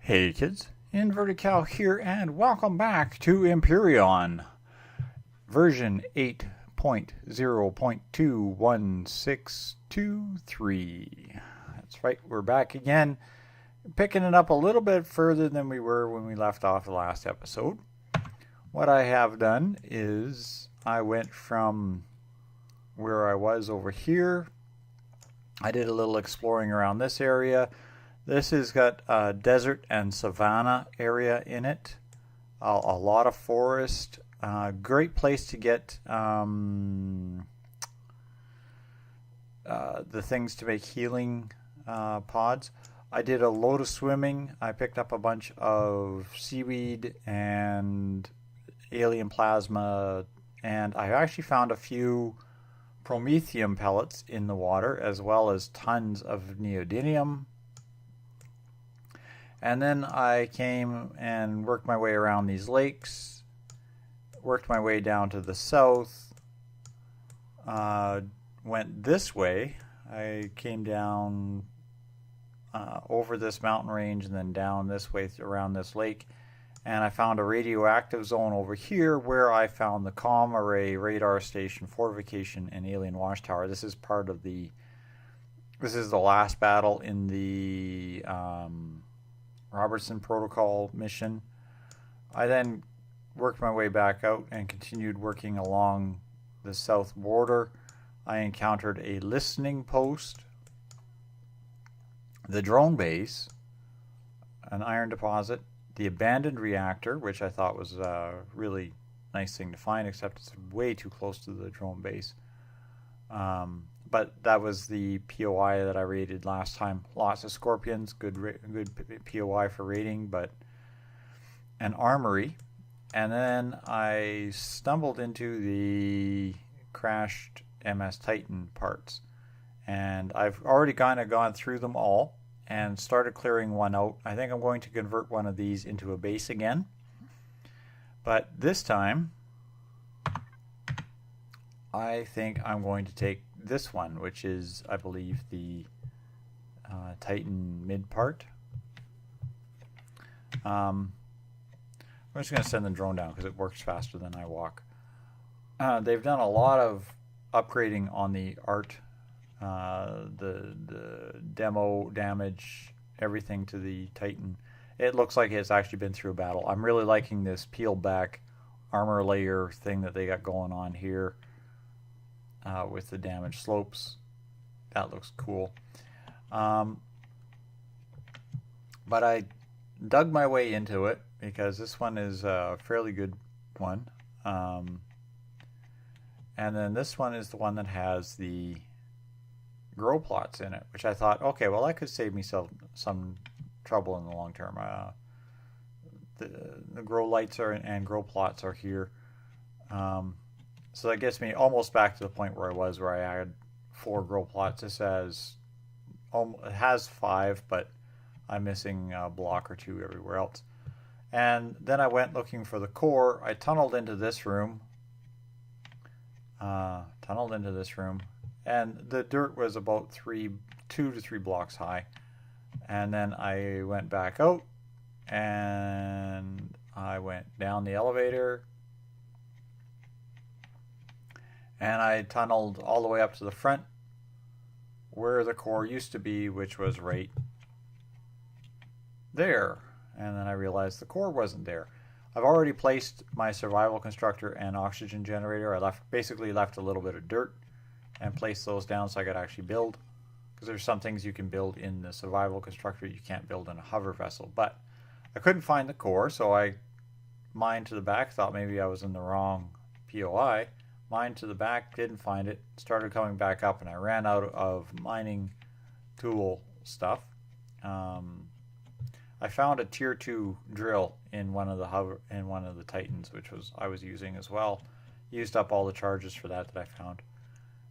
Hey kids, Inverted Cow here, and welcome back to Empyrion, version 8.0.21623. That's right, we're back again, picking it up a little bit further than we were when we left off the last episode. What I have done is I went from where I was over here. I did a little exploring around this area. This has got a desert and savanna area in it, a lot of forest, great place to get the things to make healing pods. I did a load of swimming. I picked up a bunch of seaweed and alien plasma, and I actually found a few promethium pellets in the water, as well as tons of neodymium. And then I came and worked my way around these lakes, worked my way down to the south, went this way. I came down over this mountain range and then down this way around this lake. And I found a radioactive zone over here where I found the comm array, radar station, fortification, and alien watchtower. This is part of the last battle in the Robertson Protocol mission. I then worked my way back out and continued working along the south border. I encountered a listening post, the drone base, an iron deposit, the abandoned reactor, which I thought was a really nice thing to find, except it's way too close to the drone base. But that was the POI that I raided last time. Lots of scorpions, good POI for raiding, but an armory. And then I stumbled into the crashed MS Titan parts. And I've already kind of gone through them all and started clearing one out. I think I'm going to convert one of these into a base again. But this time, I think I'm going to take this one, which is, I believe, the Titan mid part. I'm just going to send the drone down because it works faster than I walk. They've done a lot of upgrading on the art, the demo damage, everything to the Titan. It looks like it's actually been through a battle. I'm really liking this peeled back armor layer thing that they got going on here. With the damage slopes. That looks cool. But I dug my way into it because this one is a fairly good one. And then this one is the one that has the grow plots in it, which I thought, okay, well, that could save me some trouble in the long term. The grow lights and grow plots are here. So that gets me almost back to the point where I was, where I had 4 grow plots. This has 5, but I'm missing a block or 2 everywhere else. And then I went looking for the core. I tunneled into this room. And the dirt was about 2 to 3 blocks high. And then I went back out, and I went down the elevator. And I tunneled all the way up to the front where the core used to be, which was right there. And then I realized the core wasn't there. I've already placed my survival constructor and oxygen generator. I basically left a little bit of dirt and placed those down so I could actually build. Because there's some things you can build in the survival constructor you can't build in a hover vessel. But I couldn't find the core, so I mined to the back. Thought maybe I was in the wrong POI. Mined to the back, didn't find it, started coming back up, and I ran out of mining tool stuff. I found a tier 2 drill in one of the Titans, which I was using as well. Used up all the charges for that I found.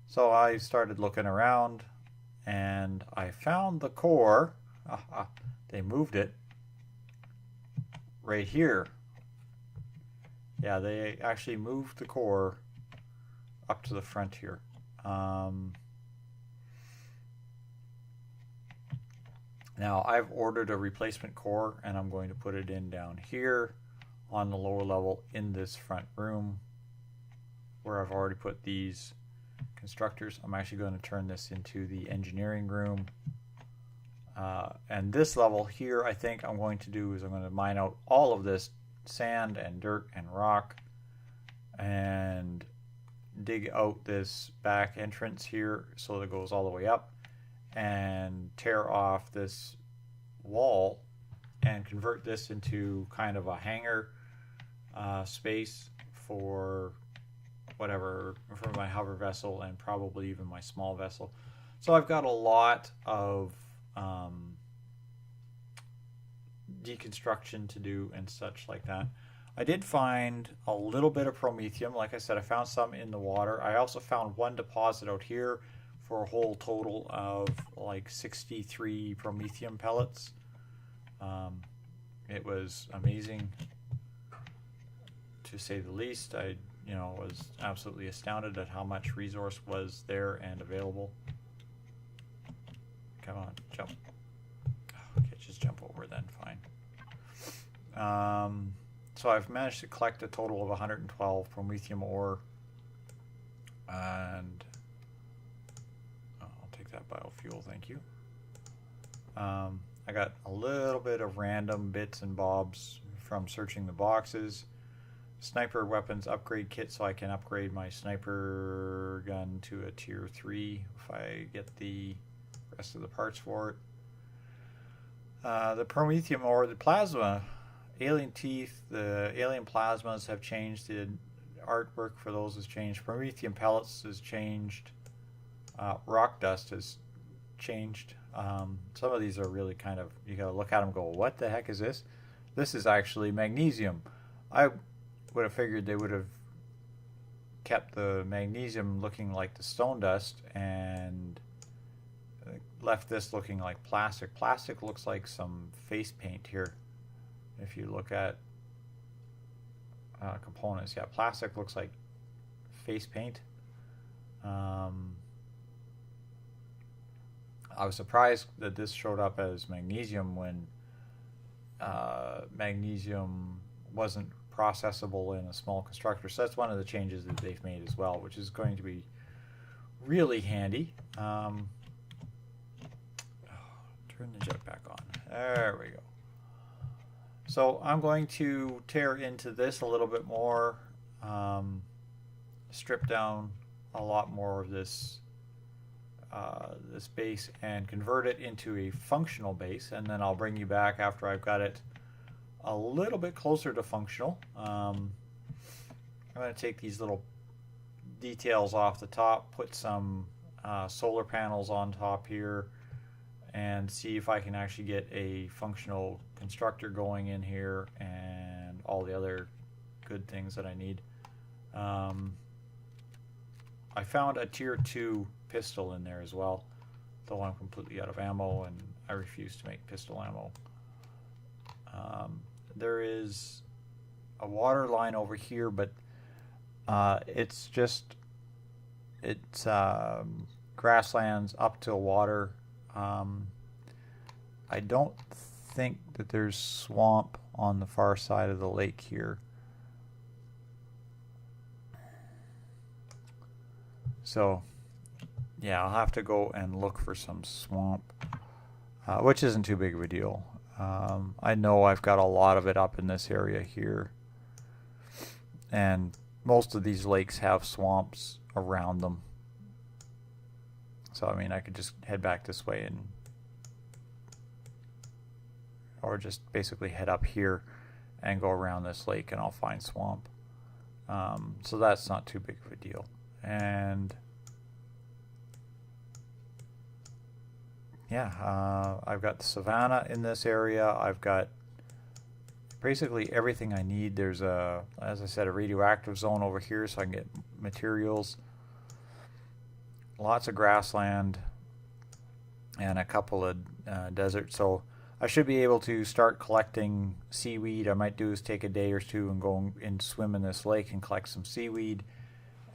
So I started looking around, and I found the core. They moved it right here. Yeah, they actually moved the core up to the front here. Now I've ordered a replacement core and I'm going to put it in down here on the lower level in this front room where I've already put these constructors. I'm actually going to turn this into the engineering room. And this level here, I think I'm going to do is I'm going to mine out all of this sand and dirt and rock and dig out this back entrance here so that it goes all the way up, and tear off this wall and convert this into kind of a hangar space for whatever, for my hover vessel and probably even my small vessel. So I've got a lot of deconstruction to do and such like that. I did find a little bit of promethium. Like I said, I found some in the water. I also found one deposit out here for a whole total of like 63 promethium pellets. It was amazing, to say the least. I was absolutely astounded at how much resource was there and available. Come on, jump. Okay, just jump over then, fine. So I've managed to collect a total of 112 promethium ore, and I'll take that biofuel, thank you. I got a little bit of random bits and bobs from searching the boxes. Sniper weapons upgrade kit, so I can upgrade my sniper gun to a tier 3 if I get the rest of the parts for it. The promethium ore, the plasma, alien teeth, the alien plasmas have changed. The artwork for those has changed. Promethium pellets has changed. Rock dust has changed. Some of these are really kind of, you gotta look at them and go, what the heck is this? This is actually magnesium. I would have figured they would have kept the magnesium looking like the stone dust and left this looking like plastic. Plastic looks like some face paint here. If you look at components, yeah, plastic looks like face paint. I was surprised that this showed up as magnesium when magnesium wasn't processable in a small constructor. So that's one of the changes that they've made as well, which is going to be really handy. Turn the jet back on. There we go. So I'm going to tear into this a little bit more, strip down a lot more of this this base and convert it into a functional base, and then I'll bring you back after I've got it a little bit closer to functional. I'm going to take these little details off the top, put some solar panels on top here, and see if I can actually get a functional constructor going in here and all the other good things that I need. I found a tier 2 pistol in there as well, though I'm completely out of ammo and I refuse to make pistol ammo. There is a water line over here, but it's grasslands up to water. I don't think that there's swamp on the far side of the lake here. So yeah, I'll have to go and look for some swamp, which isn't too big of a deal. I know I've got a lot of it up in this area here, and most of these lakes have swamps around them. So I mean, I could just head back this way or just basically head up here and go around this lake and I'll find swamp. So that's not too big of a deal. And yeah, I've got the savanna in this area. I've got basically everything I need. There's as I said, a radioactive zone over here so I can get materials. Lots of grassland and a couple of deserts. So I should be able to start collecting seaweed. I might do is take a day or two and go and swim in this lake and collect some seaweed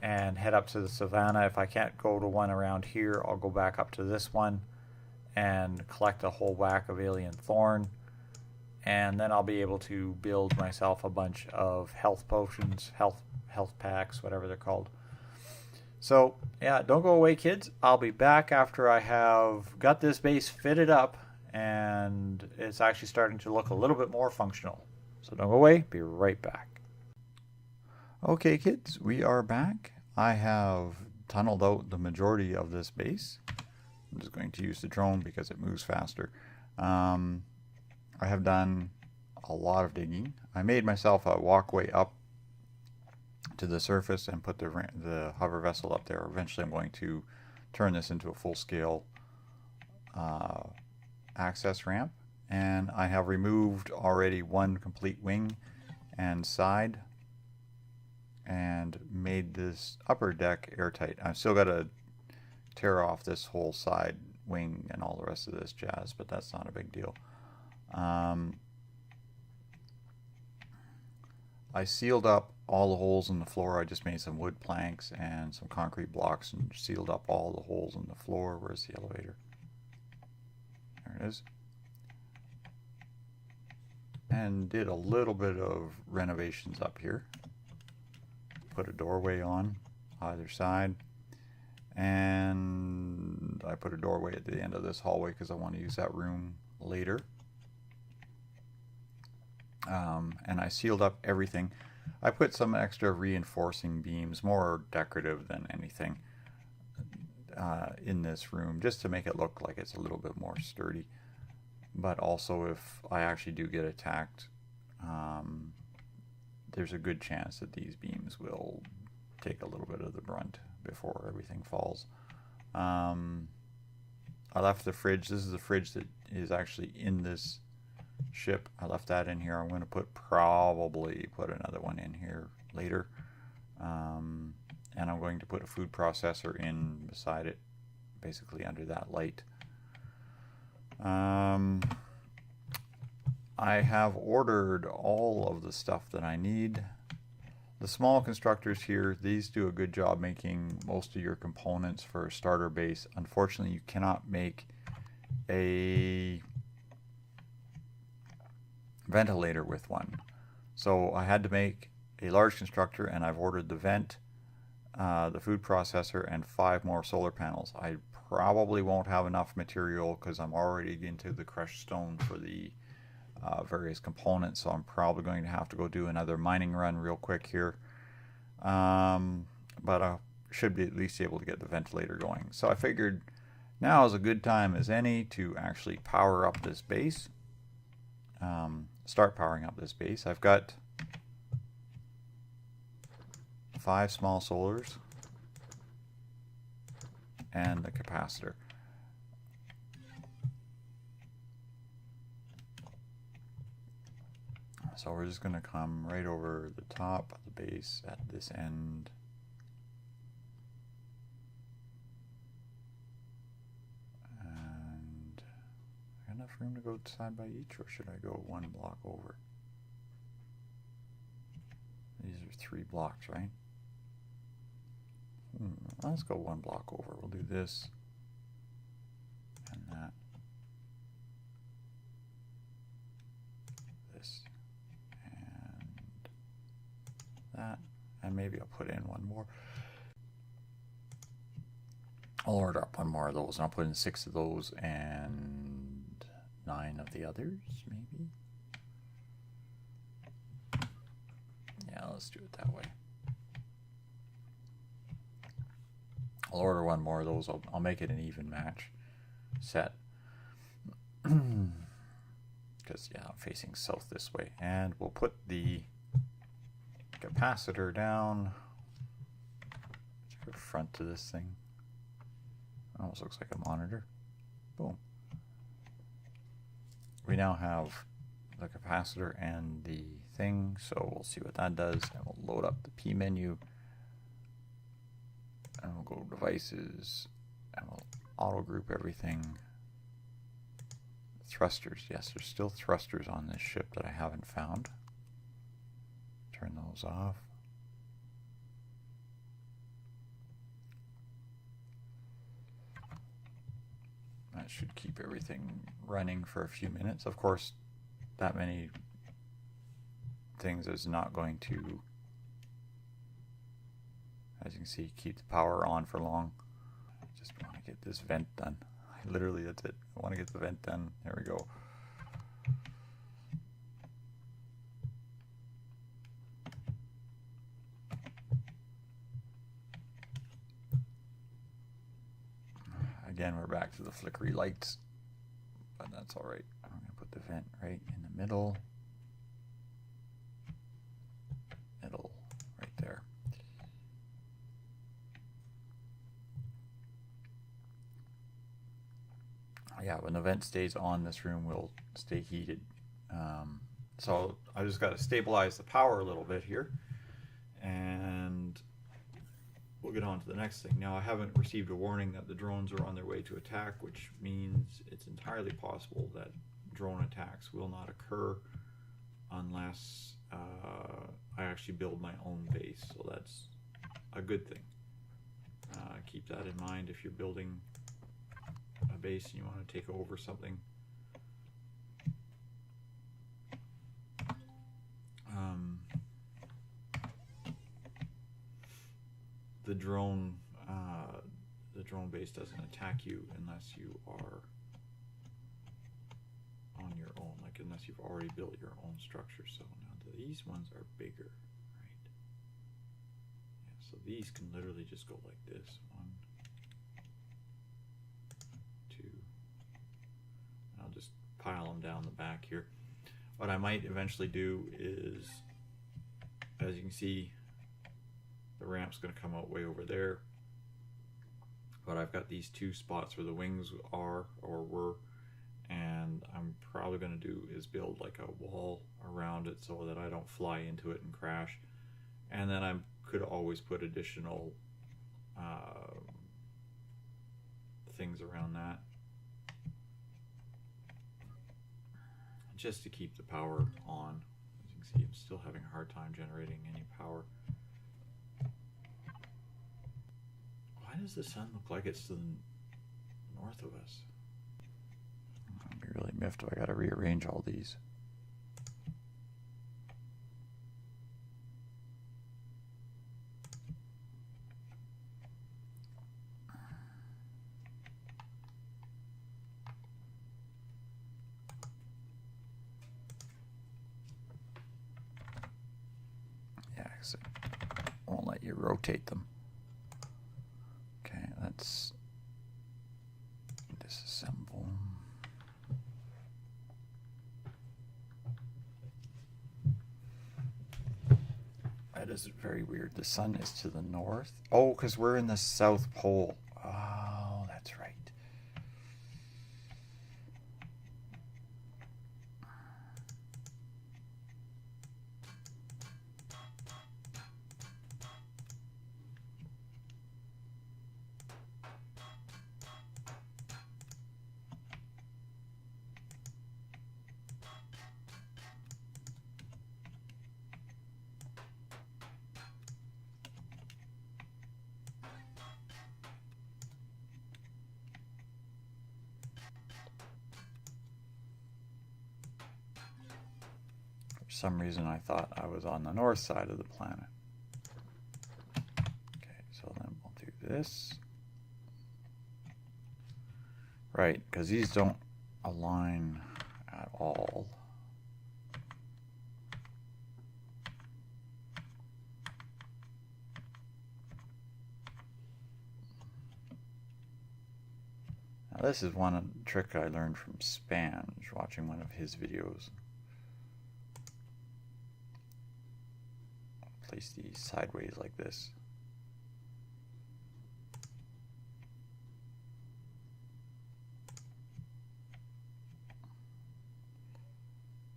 and head up to the savanna. If I can't go to one around here, I'll go back up to this one and collect a whole whack of alien thorn, and then I'll be able to build myself a bunch of health potions, health packs, whatever they're called. So yeah, don't go away, kids. I'll be back after I have got this base fitted up and it's actually starting to look a little bit more functional. So don't go away, be right back. Okay kids, we are back. I have tunneled out the majority of this base. I'm just going to use the drone because it moves faster. I have done a lot of digging. I made myself a walkway up to the surface and put the hover vessel up there. Eventually I'm going to turn this into a full-scale access ramp, and I have removed already one complete wing and side and made this upper deck airtight. I've still got to tear off this whole side wing and all the rest of this jazz, but that's not a big deal. I sealed up all the holes in the floor. I just made some wood planks and some concrete blocks and sealed up all the holes in the floor. Where's the elevator? There it is. And did a little bit of renovations up here. Put a doorway on either side. And I put a doorway at the end of this hallway because I want to use that room later. And I sealed up everything. I put some extra reinforcing beams, more decorative than anything, in this room, just to make it look like it's a little bit more sturdy. But also, if I actually do get attacked, there's a good chance that these beams will take a little bit of the brunt before everything falls. I left the fridge. This is the fridge that is actually in this ship. I left that in here. I'm going to probably put another one in here later. And I'm going to put a food processor in beside it, basically under that light. I have ordered all of the stuff that I need. The small constructors here, these do a good job making most of your components for a starter base. Unfortunately, you cannot make a ventilator with one. So I had to make a large constructor, and I've ordered the vent, the food processor, and 5 more solar panels. I probably won't have enough material because I'm already into the crushed stone for the various components, so I'm probably going to have to go do another mining run real quick here. But I should be at least able to get the ventilator going. So I figured now is a good time as any to actually power up this base. Start powering up this base. I've got 5 small solars and the capacitor. So we're just going to come right over the top of the base at this end. And enough room to go side by each, or should I go 1 block over? These are 3 blocks, right? Let's go 1 block over. We'll do this and that. This and that. And maybe I'll put in 1 more. I'll order up 1 more of those, and I'll put in 6 of those and 9 of the others, maybe. Yeah, let's do it that way. I'll order 1 more of those. I'll make it an even match set. Because, yeah, I'm facing south this way. And we'll put the capacitor down. Front to this thing. Almost looks like a monitor. Boom. We now have the capacitor and the thing, so we'll see what that does. And we'll load up the P menu. And we'll go devices. And we'll auto group everything. Thrusters. Yes, there's still thrusters on this ship that I haven't found. Turn those off. That should keep everything running for a few minutes. Of course, that many things is not going to, as you can see, keep the power on for long. I just want to get this vent done. Literally, that's it. I want to get the vent done. There we go. Again, we're back to the flickery lights, but that's all right. I'm going to put the vent right in the middle. Right there. Yeah, when the vent stays on, this room will stay heated. So I just got to stabilize the power a little bit here, and we'll get on to the next thing. Now, I haven't received a warning that the drones are on their way to attack, which means it's entirely possible that drone attacks will not occur unless I actually build my own base. So that's a good thing. Keep that in mind if you're building a base and you want to take over something. The drone base doesn't attack you unless you are on your own, like unless you've already built your own structure. So now these ones are bigger, right? Yeah, so these can literally just go like this. 1, 2. And I'll just pile them down the back here. What I might eventually do is, as you can see, the ramp's going to come out way over there, but I've got these 2 spots where the wings are or were, and I'm probably going to do is build like a wall around it so that I don't fly into it and crash. And then I could always put additional things around that just to keep the power on. As you can see, I'm still having a hard time generating any power. Why does the sun look like it's to the north of us? I'm gonna be really miffed if I gotta rearrange all these. Yeah, 'cause it won't let you rotate them. Okay, let's disassemble. That is very weird. The sun is to the north. Oh, because we're in the South Pole. Oh, that's right. For some reason I thought I was on the north side of the planet. Okay, so then we'll do this. Right, because these don't align at all. Now this is one trick I learned from Spange, watching one of his videos. Place these sideways like this.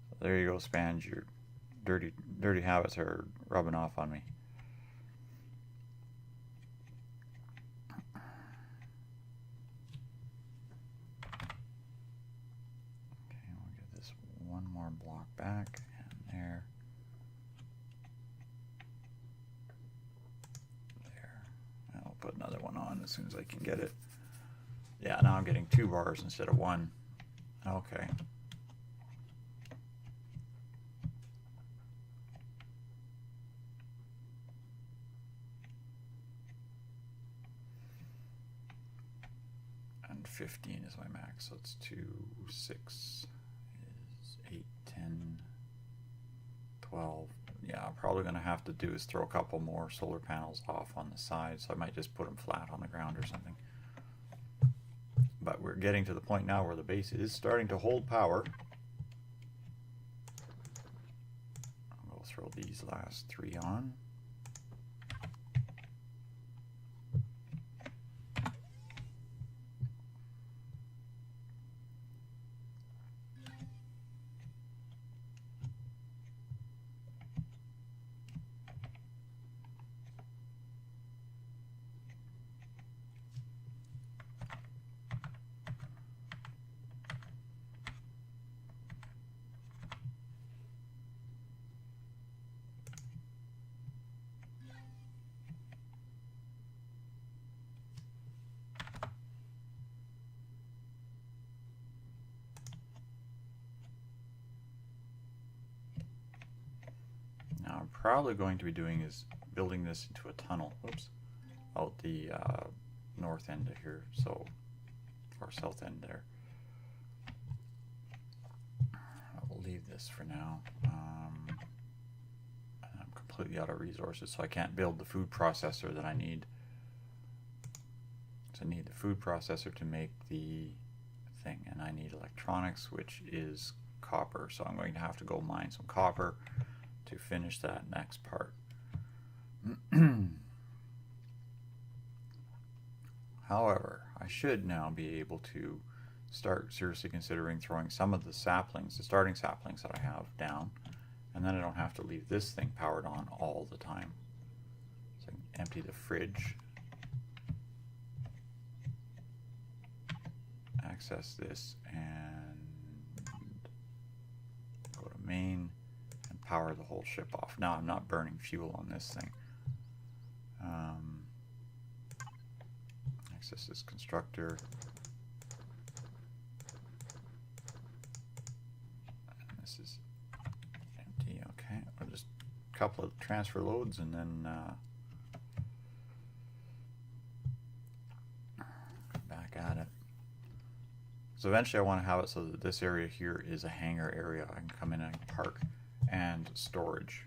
So there you go, Spange. Your dirty habits are rubbing off on me. Okay, we'll get this one more block back, and there. Put another one on as soon as I can get it. Yeah, now I'm getting 2 bars instead of 1. Okay. And 15 is my max, so it's 2, 6 is 8, 10, 12. Yeah, I'm probably going to have to do is throw a couple more solar panels off on the side, so I might just put them flat on the ground or something. But we're getting to the point now where the base is starting to hold power. We'll throw these last 3 on. Now I'm probably going to be doing is building this into a tunnel, whoops, out the north end of here, so, or south end there. I'll leave this for now. I'm completely out of resources, so I can't build the food processor that I need. So I need the food processor to make the thing, and I need electronics, which is copper, so I'm going to have to go mine some copper to finish that next part. However, I should now be able to start seriously considering throwing some of the saplings, the starting saplings that I have, down, and then I don't have to leave this thing powered on all the time. So I can empty the fridge, access this, and go to main, power the whole ship off. Now I'm not burning fuel on this thing. Access this constructor. And this is empty. Okay, I'll just a couple of transfer loads and then back at it. So eventually I want to have it so that this area here is a hangar area. I can come in and park, and storage.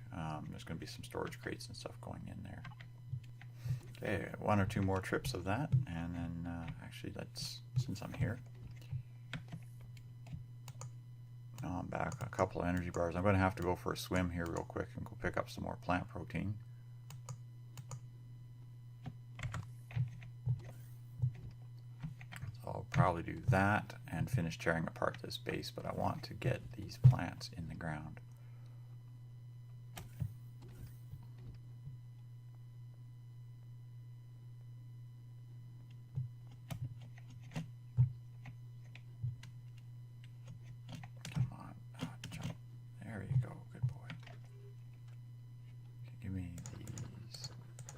There's going to be some storage crates and stuff going in there. Okay, 1 or 2 more trips of that, and then actually that's, since I'm here, now I'm back. A couple of energy bars. I'm going to have to go for a swim here real quick and go pick up some more plant protein. So I'll probably do that and finish tearing apart this base, but I want to get these plants in the ground.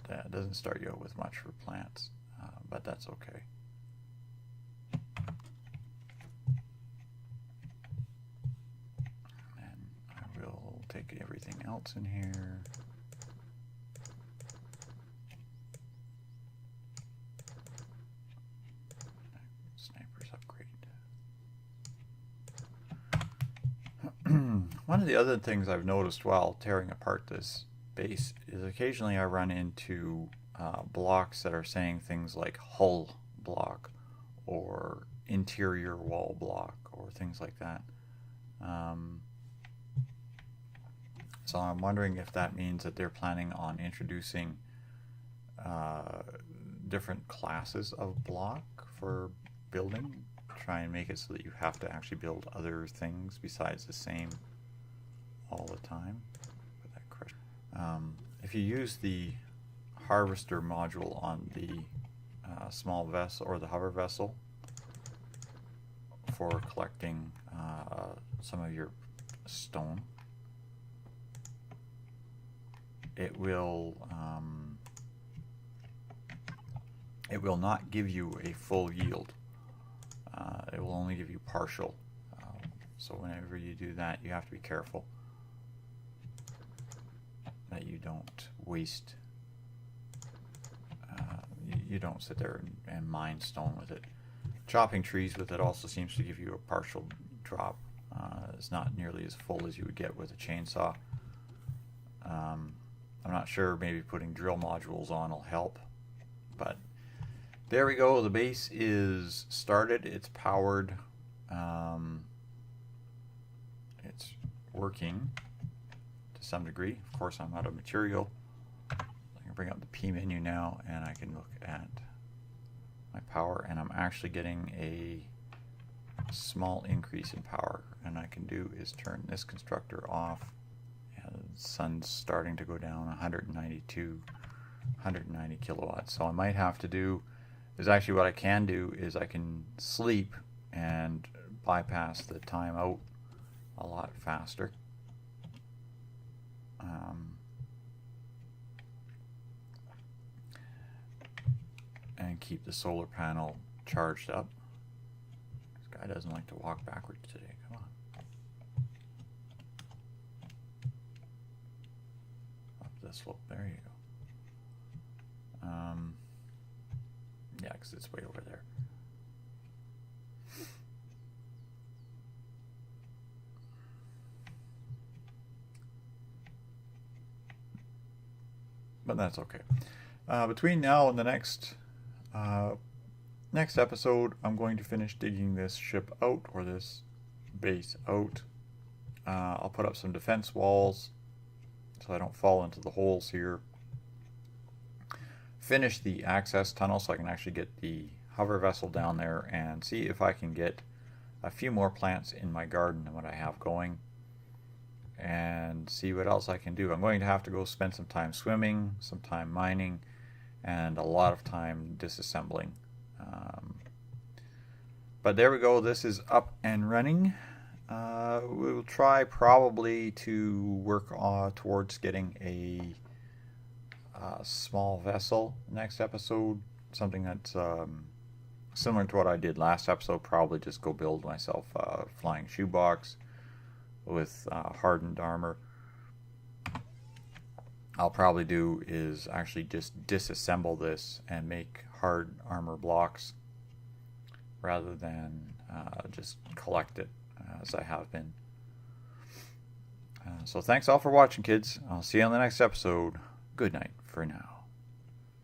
That doesn't start you out with much for plants, but that's okay. And I will take everything else in here. Sniper's upgrade. One of the other things I've noticed while tearing apart this base is occasionally I run into blocks that are saying things like hull block or interior wall block or things like that. So I'm wondering if that means that they're planning on introducing different classes of block for building, try and make it so that you have to actually build other things besides the same all the time. If you use the harvester module on the small vessel or the hover vessel for collecting some of your stone, it will not give you a full yield It will only give you partial. So whenever you do that, you have to be careful that you don't waste. You don't sit there and mine stone with it. Chopping trees with it also seems to give you a partial drop. It's not nearly as full as you would get with a chainsaw. I'm not sure, maybe putting drill modules on will help, but there we go. The base is started. It's powered. It's working to some degree. Of course, I'm out of material. I can bring up the P menu now, and I can look at my power, and I'm actually getting a small increase in power. And I can do is turn this constructor off. Yeah, the sun's starting to go down, 190 kilowatts. So I might have to do is actually what I can do is I can sleep and bypass the timeout a lot faster. And keep the solar panel charged up. This guy doesn't like to walk backwards today. Come on. Up the slope. There you go. Yeah, because it's way over there. But that's okay. Between now and the next episode, I'm going to finish digging this ship out, or this base out. I'll put up some defense walls so I don't fall into the holes here. Finish the access tunnel so I can actually get the hover vessel down there and see if I can get a few more plants in my garden than what I have going, and see what else I can do. I'm going to have to go spend some time swimming, some time mining, and a lot of time disassembling. But there we go. This is up and running. We'll try probably to work towards getting a small vessel next episode. Something that's similar to what I did last episode. Probably just go build myself a flying shoebox with hardened armor. I'll probably do is actually just disassemble this and make hard armor blocks rather than just collect it as I have been. So thanks all for watching, kids. I'll see you on the next episode. Good night for now.